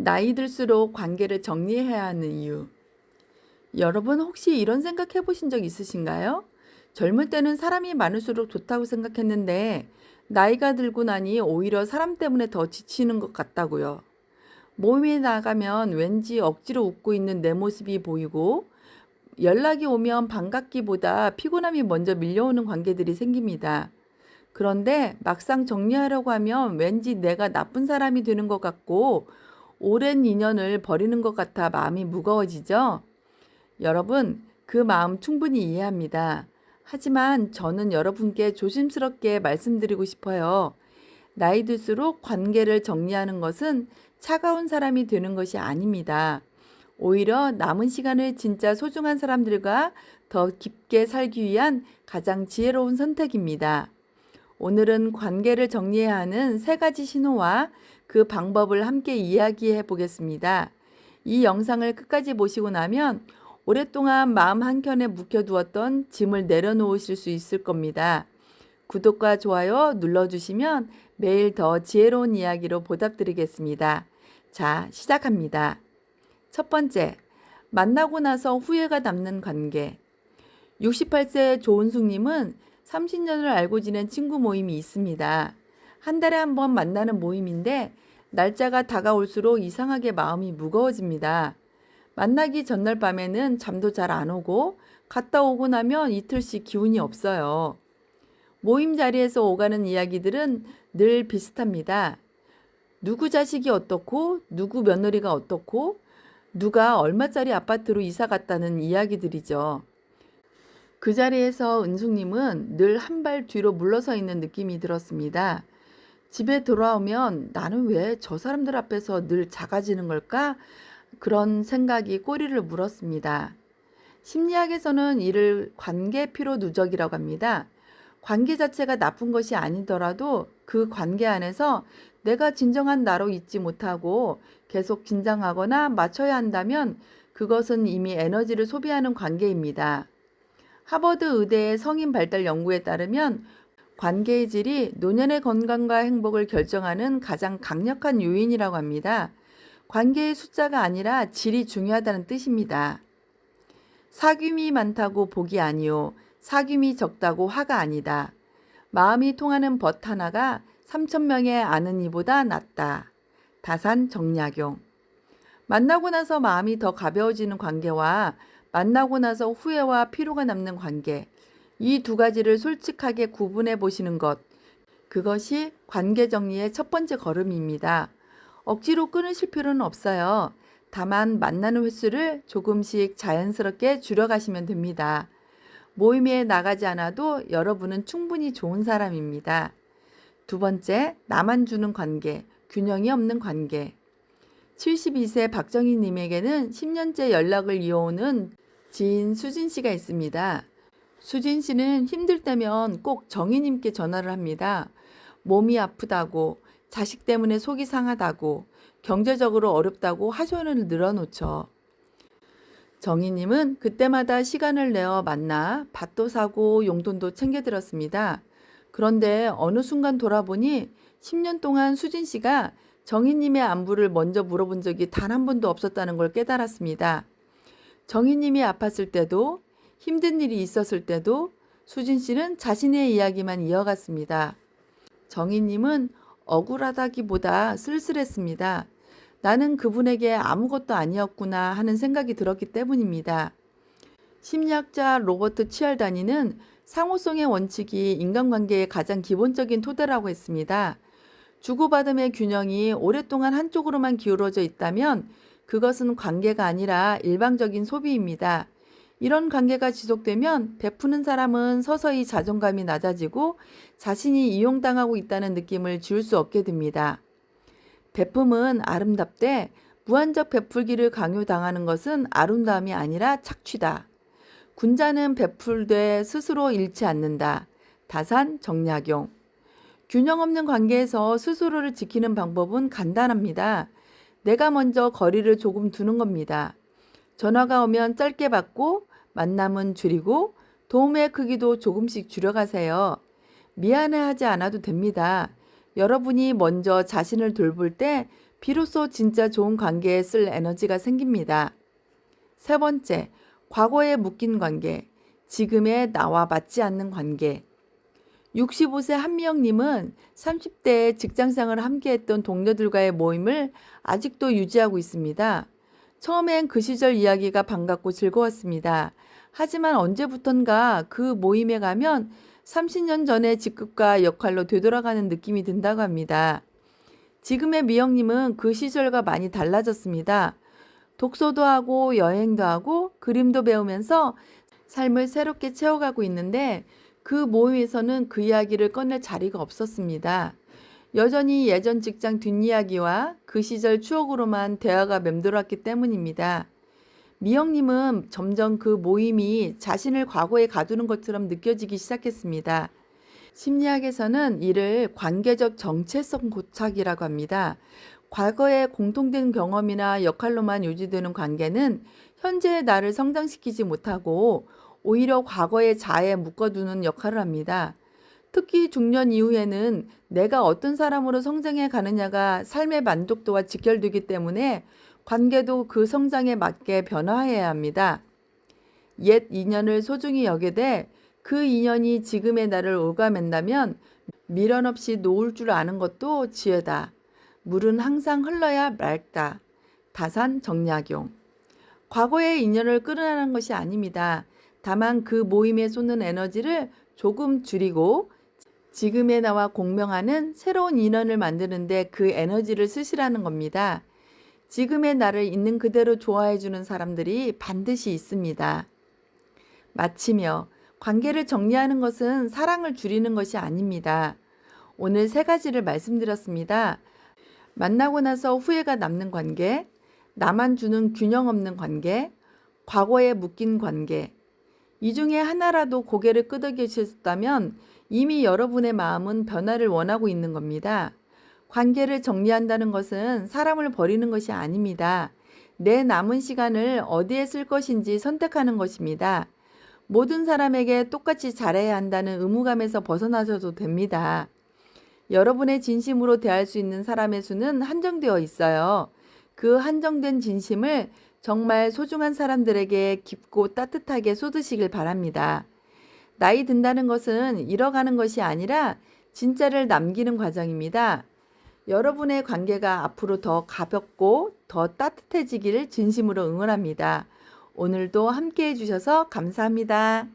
나이 들수록 관계를 정리해야 하는 이유. 여러분 혹시 이런 생각 해보신 적 있으신가요? 젊을 때는 사람이 많을수록 좋다고 생각했는데 나이가 들고 나니 오히려 사람 때문에 더 지치는 것 같다고요. 모임에 나가면 왠지 억지로 웃고 있는 내 모습이 보이고 연락이 오면 반갑기보다 피곤함이 먼저 밀려오는 관계들이 생깁니다. 그런데 막상 정리하려고 하면 왠지 내가 나쁜 사람이 되는 것 같고 오랜 인연을 버리는 것 같아 마음이 무거워지죠? 여러분, 그 마음 충분히 이해합니다. 하지만 저는 여러분께 조심스럽게 말씀드리고 싶어요. 나이 들수록 관계를 정리하는 것은 차가운 사람이 되는 것이 아닙니다. 오히려 남은 시간을 진짜 소중한 사람들과 더 깊게 살기 위한 가장 지혜로운 선택입니다. 오늘은 관계를 정리해야 하는 세 가지 신호와 그 방법을 함께 이야기해 보겠습니다. 이 영상을 끝까지 보시고 나면 오랫동안 마음 한켠에 묵혀두었던 짐을 내려놓으실 수 있을 겁니다. 구독과 좋아요 눌러주시면 매일 더 지혜로운 이야기로 보답드리겠습니다. 자, 시작합니다. 첫 번째, 만나고 나서 후회가 남는 관계. 68세 조은숙님은 30년을 알고 지낸 친구 모임이 있습니다. 한 달에 한 번 만나는 모임인데 날짜가 다가올수록 이상하게 마음이 무거워집니다. 만나기 전날 밤에는 잠도 잘 안 오고 갔다 오고 나면 이틀씩 기운이 없어요. 모임 자리에서 오가는 이야기들은 늘 비슷합니다. 누구 자식이 어떻고 누구 며느리가 어떻고 누가 얼마짜리 아파트로 이사 갔다는 이야기들이죠. 그 자리에서 은숙님은 늘 한 발 뒤로 물러서 있는 느낌이 들었습니다. 집에 돌아오면 나는 왜 저 사람들 앞에서 늘 작아지는 걸까? 그런 생각이 꼬리를 물었습니다. 심리학에서는 이를 관계 피로 누적이라고 합니다. 관계 자체가 나쁜 것이 아니더라도 그 관계 안에서 내가 진정한 나로 있지 못하고 계속 긴장하거나 맞춰야 한다면 그것은 이미 에너지를 소비하는 관계입니다. 하버드 의대의 성인 발달 연구에 따르면 관계의 질이 노년의 건강과 행복을 결정하는 가장 강력한 요인이라고 합니다. 관계의 숫자가 아니라 질이 중요하다는 뜻입니다. 사귐이 많다고 복이 아니요. 사귐이 적다고 화가 아니다. 마음이 통하는 벗 하나가 3,000명의 아는 이보다 낫다. 다산 정약용. 만나고 나서 마음이 더 가벼워지는 관계와 만나고 나서 후회와 피로가 남는 관계. 이 두 가지를 솔직하게 구분해 보시는 것. 그것이 관계 정리의 첫 번째 걸음입니다. 억지로 끊으실 필요는 없어요. 다만 만나는 횟수를 조금씩 자연스럽게 줄여가시면 됩니다. 모임에 나가지 않아도 여러분은 충분히 좋은 사람입니다. 두 번째, 나만 주는 관계, 균형이 없는 관계. 72세 박정희 님에게는 10년째 연락을 이어오는 지인 수진 씨가 있습니다. 수진 씨는 힘들 때면 꼭 정희 님께 전화를 합니다. 몸이 아프다고, 자식 때문에 속이 상하다고, 경제적으로 어렵다고 하소연을 늘어놓죠. 정희님은 그때마다 시간을 내어 만나 밭도 사고 용돈도 챙겨드렸습니다. 그런데 어느 순간 돌아보니 10년 동안 수진 씨가 정희님의 안부를 먼저 물어본 적이 단 한 번도 없었다는 걸 깨달았습니다. 정희님이 아팠을 때도 힘든 일이 있었을 때도 수진 씨는 자신의 이야기만 이어갔습니다. 정희님은 억울하다기보다 쓸쓸했습니다. 나는 그분에게 아무것도 아니었구나 하는 생각이 들었기 때문입니다. 심리학자 로버트 치알다니는 상호성의 원칙이 인간관계의 가장 기본적인 토대라고 했습니다. 주고받음의 균형이 오랫동안 한쪽으로만 기울어져 있다면 그것은 관계가 아니라 일방적인 소비입니다. 이런 관계가 지속되면 베푸는 사람은 서서히 자존감이 낮아지고 자신이 이용당하고 있다는 느낌을 지울 수 없게 됩니다. 베품은 아름답되 무한적 베풀기를 강요당하는 것은 아름다움이 아니라 착취다. 군자는 베풀되 스스로 잃지 않는다. 다산 정약용. 균형 없는 관계에서 스스로를 지키는 방법은 간단합니다. 내가 먼저 거리를 조금 두는 겁니다. 전화가 오면 짧게 받고 만남은 줄이고 도움의 크기도 조금씩 줄여가세요. 미안해하지 않아도 됩니다. 여러분이 먼저 자신을 돌볼 때 비로소 진짜 좋은 관계에 쓸 에너지가 생깁니다. 세 번째, 과거에 묶인 관계, 지금의 나와 맞지 않는 관계. 65세 한미영님은 30대에 직장생활을 함께했던 동료들과의 모임을 아직도 유지하고 있습니다. 처음엔 그 시절 이야기가 반갑고 즐거웠습니다. 하지만 언제부턴가 그 모임에 가면 30년 전의 직급과 역할로 되돌아가는 느낌이 든다고 합니다. 지금의 미영님은 그 시절과 많이 달라졌습니다. 독서도 하고 여행도 하고 그림도 배우면서 삶을 새롭게 채워가고 있는데 그 모임에서는 그 이야기를 꺼낼 자리가 없었습니다. 여전히 예전 직장 뒷이야기와 그 시절 추억으로만 대화가 맴돌았기 때문입니다. 미영님은 점점 그 모임이 자신을 과거에 가두는 것처럼 느껴지기 시작했습니다. 심리학에서는 이를 관계적 정체성 고착이라고 합니다. 과거의 공통된 경험이나 역할로만 유지되는 관계는 현재의 나를 성장시키지 못하고 오히려 과거의 자아에 묶어두는 역할을 합니다. 특히 중년 이후에는 내가 어떤 사람으로 성장해 가느냐가 삶의 만족도와 직결되기 때문에 관계도 그 성장에 맞게 변화해야 합니다. 옛 인연을 소중히 여기되 그 인연이 지금의 나를 올가맨다면 미련 없이 놓을 줄 아는 것도 지혜다. 물은 항상 흘러야 맑다. 다산 정약용. 과거의 인연을 끌어내는 것이 아닙니다. 다만 그 모임에 쏟는 에너지를 조금 줄이고 지금의 나와 공명하는 새로운 인연을 만드는데 그 에너지를 쓰시라는 겁니다. 지금의 나를 있는 그대로 좋아해주는 사람들이 반드시 있습니다. 마치며 관계를 정리하는 것은 사랑을 줄이는 것이 아닙니다. 오늘 세 가지를 말씀드렸습니다. 만나고 나서 후회가 남는 관계, 나만 주는 균형 없는 관계, 과거에 묶인 관계. 이 중에 하나라도 고개를 끄덕이셨다면 이미 여러분의 마음은 변화를 원하고 있는 겁니다. 관계를 정리한다는 것은 사람을 버리는 것이 아닙니다. 내 남은 시간을 어디에 쓸 것인지 선택하는 것입니다. 모든 사람에게 똑같이 잘해야 한다는 의무감에서 벗어나셔도 됩니다. 여러분의 진심으로 대할 수 있는 사람의 수는 한정되어 있어요. 그 한정된 진심을 정말 소중한 사람들에게 깊고 따뜻하게 쏟으시길 바랍니다. 나이 든다는 것은 잃어가는 것이 아니라 진짜를 남기는 과정입니다. 여러분의 관계가 앞으로 더 가볍고 더 따뜻해지기를 진심으로 응원합니다. 오늘도 함께 해주셔서 감사합니다.